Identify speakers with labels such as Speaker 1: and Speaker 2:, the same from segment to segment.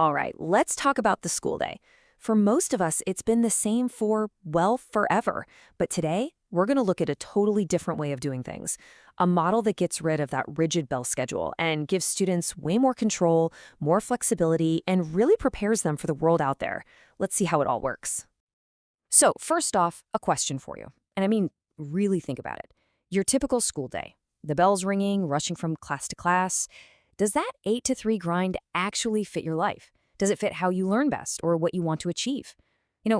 Speaker 1: All right, let's talk about the school day. For most of us, it's been the same for, well, forever. But today, we're going to look at a totally different way of doing things. A model that gets rid of that rigid bell schedule and gives students way more control, more flexibility, and really prepares them for the world out there. Let's see how it all works. So, first off, a question for you. And I mean, really think about it. Your typical school day, the bell's ringing, rushing from class to class. Does that 8 to 3 grind actually fit your life? Does it fit how you learn best or what you want to achieve?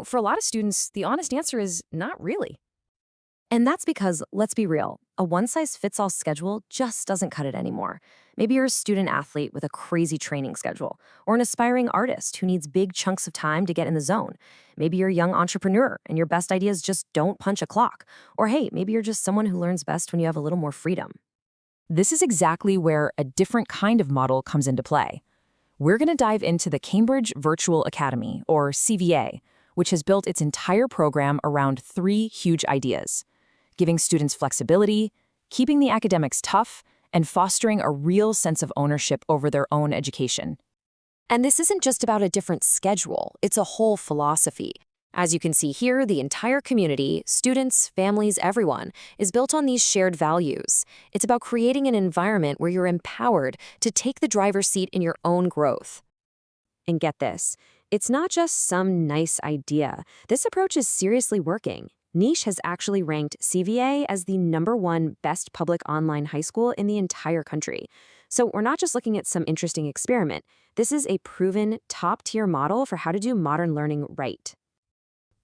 Speaker 1: For a lot of students, the honest answer is not really. And that's because, let's be real, a one-size-fits-all schedule just doesn't cut it anymore. Maybe you're a student athlete with a crazy training schedule, or an aspiring artist who needs big chunks of time to get in the zone. Maybe you're a young entrepreneur and your best ideas just don't punch a clock. Or hey, maybe you're just someone who learns best when you have a little more freedom. This is exactly where a different kind of model comes into play. We're going to dive into the Cambridge Virtual Academy, or CVA, which has built its entire program around 3 huge ideas: giving students flexibility, keeping the academics tough, and fostering a real sense of ownership over their own education. And this isn't just about a different schedule, it's a whole philosophy. As you can see here, the entire community, students, families, everyone, is built on these shared values. It's about creating an environment where you're empowered to take the driver's seat in your own growth. And get this, it's not just some nice idea. This approach is seriously working. Niche has actually ranked CVA as the #1 best public online high school in the entire country. So we're not just looking at some interesting experiment. This is a proven, top-tier model for how to do modern learning right.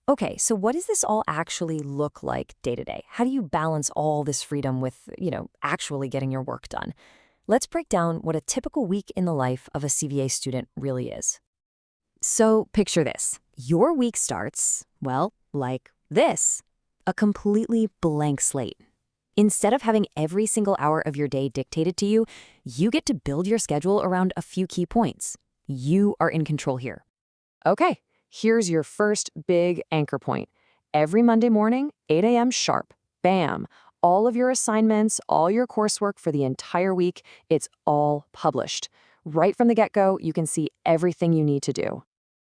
Speaker 1: Okay, so what does this all actually look like day to day? How do you balance all this freedom with, actually getting your work done? Let's break down what a typical week in the life of a CVA student really is. So picture this. Your week starts, well, like this, a completely blank slate. Instead of having every single hour of your day dictated to you, you get to build your schedule around a few key points. You are in control here. Okay, here's your first big anchor point. Every Monday morning, 8 a.m. sharp, bam, all of your assignments, all your coursework for the entire week, it's all published. Right from the get-go, you can see everything you need to do.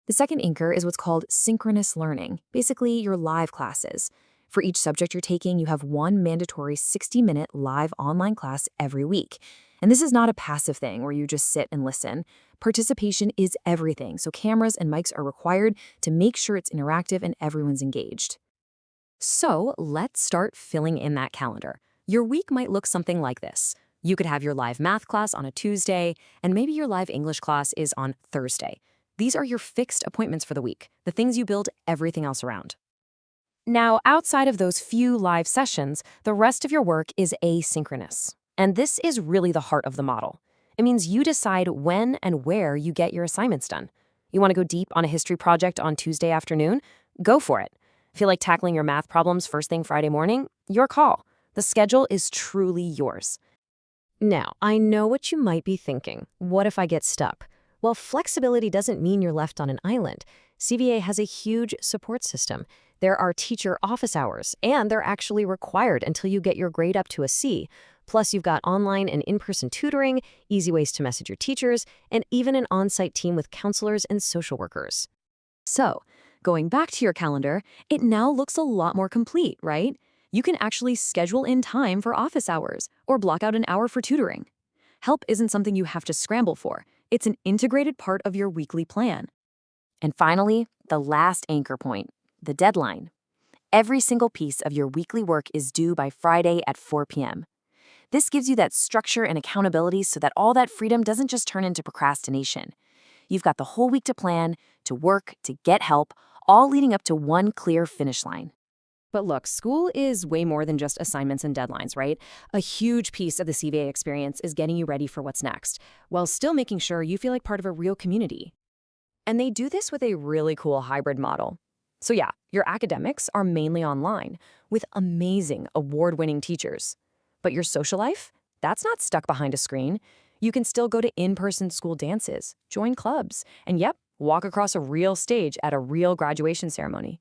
Speaker 1: The second anchor is what's called synchronous learning, basically your live classes. For each subject you're taking, you have one mandatory 60-minute live online class every week. And this is not a passive thing where you just sit and listen. Participation is everything, so cameras and mics are required to make sure it's interactive and everyone's engaged. So let's start filling in that calendar. Your week might look something like this. You could have your live math class on a Tuesday, and maybe your live English class is on Thursday. These are your fixed appointments for the week, the things you build everything else around. Now, outside of those few live sessions, the rest of your work is asynchronous. And this is really the heart of the model. It means you decide when and where you get your assignments done. You want to go deep on a history project on Tuesday afternoon? Go for it. Feel like tackling your math problems first thing Friday morning? Your call. The schedule is truly yours. Now, I know what you might be thinking. What if I get stuck? Well, flexibility doesn't mean you're left on an island. CVA has a huge support system. There are teacher office hours, and they're actually required until you get your grade up to a C. Plus, you've got online and in-person tutoring, easy ways to message your teachers, and even an on-site team with counselors and social workers. So, going back to your calendar, it now looks a lot more complete, right? You can actually schedule in time for office hours or block out an hour for tutoring. Help isn't something you have to scramble for. It's an integrated part of your weekly plan. And finally, the last anchor point, the deadline. Every single piece of your weekly work is due by Friday at 4 p.m. This gives you that structure and accountability so that all that freedom doesn't just turn into procrastination. You've got the whole week to plan, to work, to get help, all leading up to one clear finish line. But look, school is way more than just assignments and deadlines, right? A huge piece of the CVA experience is getting you ready for what's next, while still making sure you feel like part of a real community. And they do this with a really cool hybrid model. So yeah, your academics are mainly online, with amazing award-winning teachers. But your social life? That's not stuck behind a screen. You can still go to in-person school dances, join clubs, and walk across a real stage at a real graduation ceremony.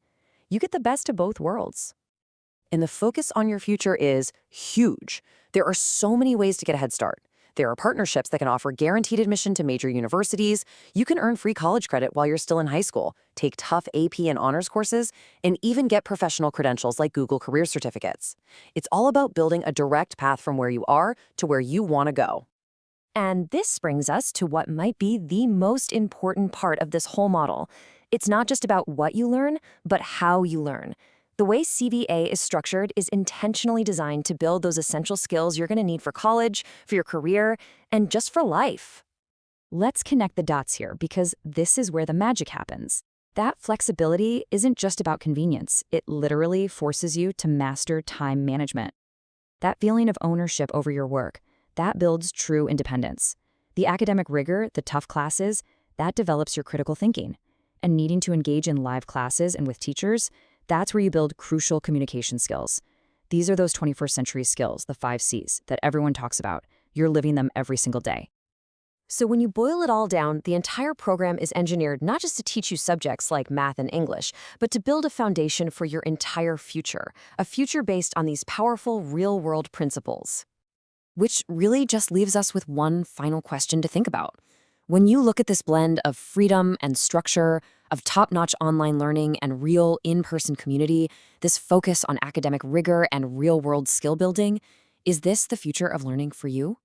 Speaker 1: You get the best of both worlds. And the focus on your future is huge. There are so many ways to get a head start. There are partnerships that can offer guaranteed admission to major universities. You can earn free college credit while you're still in high school, take tough AP and honors courses, and even get professional credentials like Google Career Certificates. It's all about building a direct path from where you are to where you want to go. And this brings us to what might be the most important part of this whole model. It's not just about what you learn, but how you learn. The way CVA is structured is intentionally designed to build those essential skills you're going to need for college, for your career, and just for life. Let's connect the dots here because this is where the magic happens. That flexibility isn't just about convenience. It literally forces you to master time management. That feeling of ownership over your work, that builds true independence. The academic rigor, the tough classes, that develops your critical thinking. And needing to engage in live classes and with teachers, that's where you build crucial communication skills. These are those 21st century skills, the 5 C's, that everyone talks about. You're living them every single day. So when you boil it all down, the entire program is engineered not just to teach you subjects like math and English, but to build a foundation for your entire future, a future based on these powerful real-world principles. Which really just leaves us with one final question to think about. When you look at this blend of freedom and structure, of top-notch online learning and real in-person community, this focus on academic rigor and real-world skill building, is this the future of learning for you?